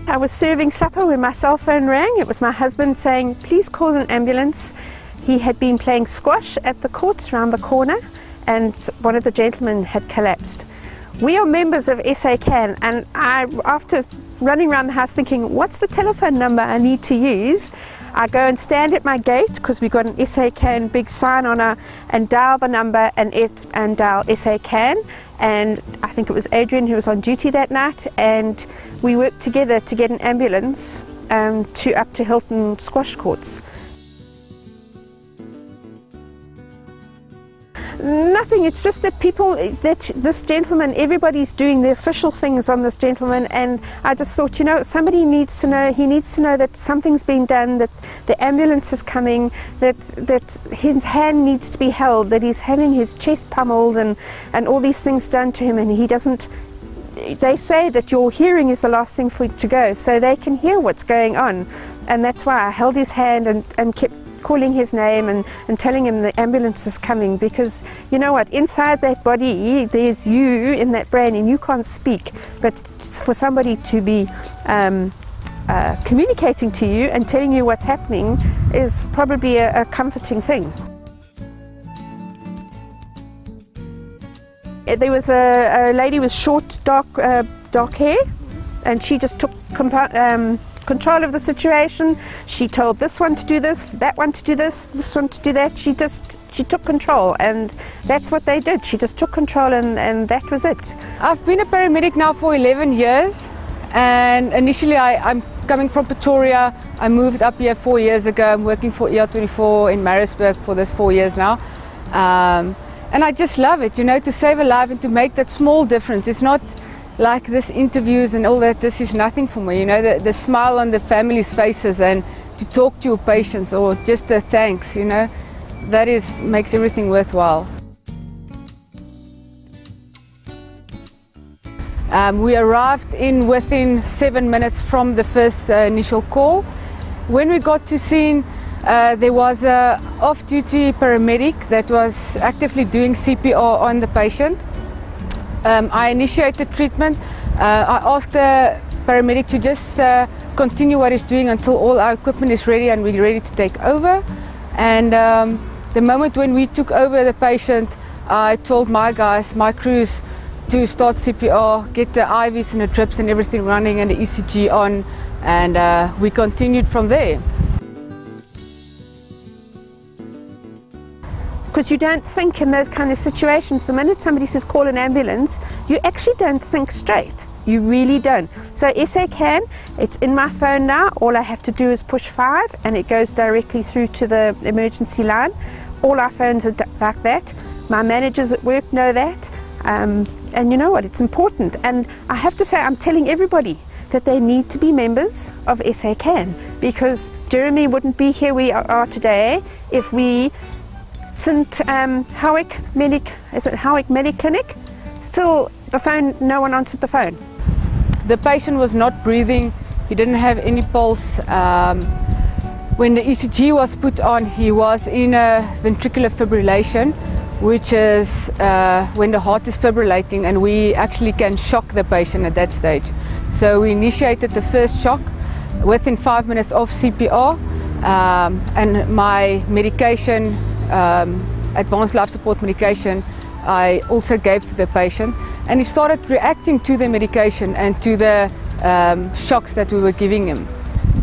I was serving supper when my cell phone rang. It was my husband saying, please call an ambulance. He had been playing squash at the courts around the corner and one of the gentlemen had collapsed. We are members of SA CAN, and after running around the house thinking, what's the telephone number I need to use? I go and stand at my gate, because we've got an SA CAN big sign on her, and dial the number and dial SA CAN. And I think it was Adrian who was on duty that night, and we worked together to get an ambulance up to Hilton Squash Courts. Nothing, it's just that this gentleman, everybody's doing the official things on this gentleman, and I just thought, you know, somebody needs to know, he needs to know that something's been done, that the ambulance is coming, that his hand needs to be held, that he's having his chest pummeled and all these things done to him, and he doesn't. They say that your hearing is the last thing for you to go, so they can hear what's going on, and that's why I held his hand and kept calling his name and telling him the ambulance was coming, because you know what, inside that body there's you in that brain and you can't speak, but for somebody to be communicating to you and telling you what's happening is probably a comforting thing. There was a lady with short dark hair, and she just took control of the situation. She told this one to do this, that one to do this one to do that. She took control, and that's what they did. She just took control, and that was it. I've been a paramedic now for 11 years, and initially I'm coming from Pretoria. I moved up here 4 years ago. I'm working for ER24 in Maritzburg for this 4 years now. And I just love it, you know, to save a life and to make that small difference. It's not like this interviews and all that. This is nothing for me, you know, the smile on the family's faces and to talk to your patients, or just the thanks, you know, that makes everything worthwhile. We arrived within 7 minutes from the first initial call. When we got to scene, there was an off-duty paramedic that was actively doing CPR on the patient. I initiated treatment. I asked the paramedic to just continue what he's doing until all our equipment is ready and we're ready to take over. And the moment when we took over the patient, I told my guys, my crews, to start CPR, get the IVs and the drips and everything running and the ECG on, and we continued from there. Because you don't think in those kind of situations. The minute somebody says call an ambulance, you actually don't think straight. You really don't. So SA CAN, it's in my phone now. All I have to do is push 5 and it goes directly through to the emergency line. All our phones are like that. My managers at work know that. And you know what, it's important. And I have to say, I'm telling everybody that they need to be members of SA CAN, because Jeremy wouldn't be here we are today if we St. Howick Medic, is it Howick Medic Clinic? Still, the phone, no one answered the phone. The patient was not breathing, he didn't have any pulse. When the ECG was put on, he was in a ventricular fibrillation, which is when the heart is fibrillating, and we actually can shock the patient at that stage. So we initiated the first shock within 5 minutes of CPR, and my medication, advanced life support medication, I also gave to the patient, and he started reacting to the medication and to the shocks that we were giving him.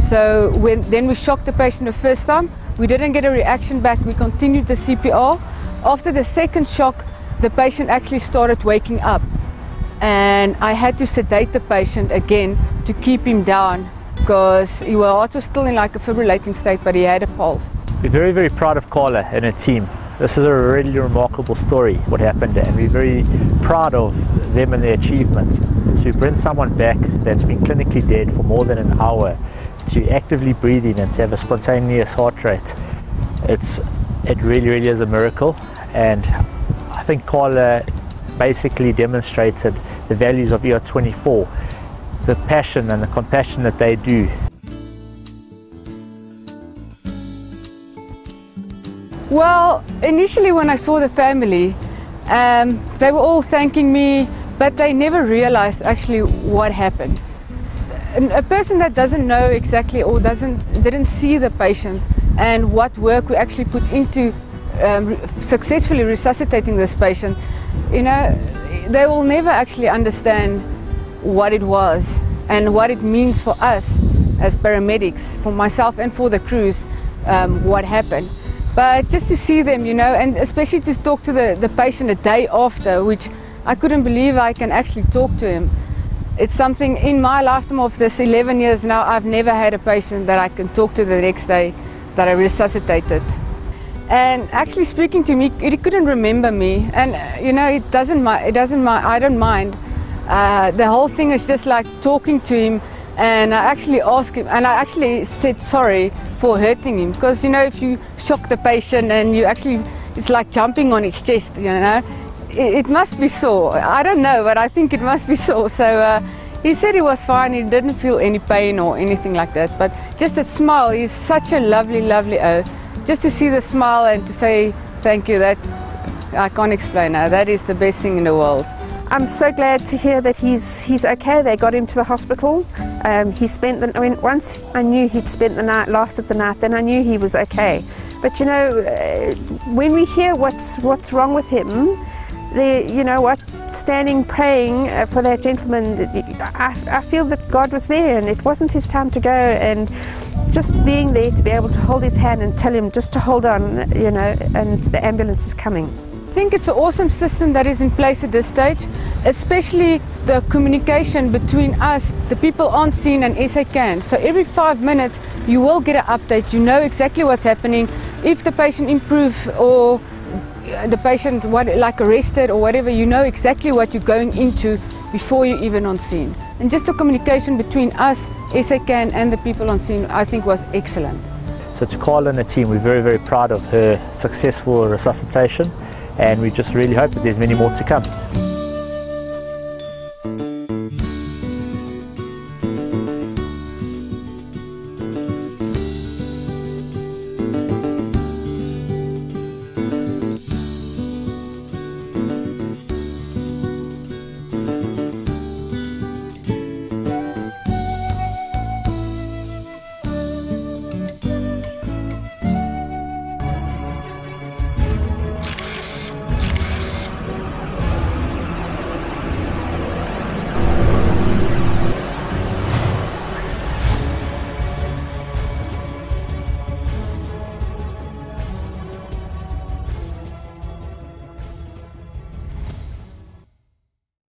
So then we shocked the patient the first time, we didn't get a reaction back, we continued the CPR. After the second shock, the patient actually started waking up, and I had to sedate the patient again to keep him down, because his heart was still in like a fibrillating state, but he had a pulse. We're very, very proud of Carla and her team. This is a really remarkable story, what happened, and we're very proud of them and their achievements. To bring someone back that's been clinically dead for more than an hour to actively breathing and to have a spontaneous heart rate, it really, really is a miracle. And I think Carla basically demonstrated the values of ER24, the passion and the compassion that they do. Well, initially when I saw the family, they were all thanking me, but they never realized actually what happened. a person that doesn't know exactly or didn't see the patient and what work we actually put into successfully resuscitating this patient, you know, they will never actually understand what it was and what it means for us as paramedics, for myself and for the crews, what happened. But just to see them, you know, and especially to talk to the patient a day after, which I couldn't believe I can actually talk to him. It's something in my lifetime of this 11 years now, I've never had a patient that I can talk to the next day that I resuscitated. And actually speaking to me, he couldn't remember me, and you know, I don't mind. The whole thing is just like talking to him, and I actually asked him, and I actually said sorry for hurting him, because you know, if you shock the patient and you actually, it's like jumping on his chest, you know. It must be sore. I don't know, but I think it must be sore. So he said he was fine. He didn't feel any pain or anything like that. But just that smile, he's such a lovely, lovely just to see the smile and to say thank you, that I can't explain now. That is the best thing in the world. I'm so glad to hear that he's okay. They got him to the hospital. He spent once I knew he'd spent the night, lasted the night, then I knew he was okay. But you know, when we hear what's wrong with him, you know what, standing praying for that gentleman, I feel that God was there and it wasn't his time to go, and just being there to be able to hold his hand and tell him just to hold on, you know, and the ambulance is coming. I think it's an awesome system that is in place at this stage, especially the communication between us, the people on scene, and SA CAN. So every 5 minutes you will get an update, you know exactly what's happening, if the patient improves or the patient like arrested or whatever, you know exactly what you're going into before you're even on scene. And just the communication between us, SA CAN, and the people on scene, I think was excellent. So to Carla and the team, we're very, very proud of her successful resuscitation, and we just really hope that there's many more to come.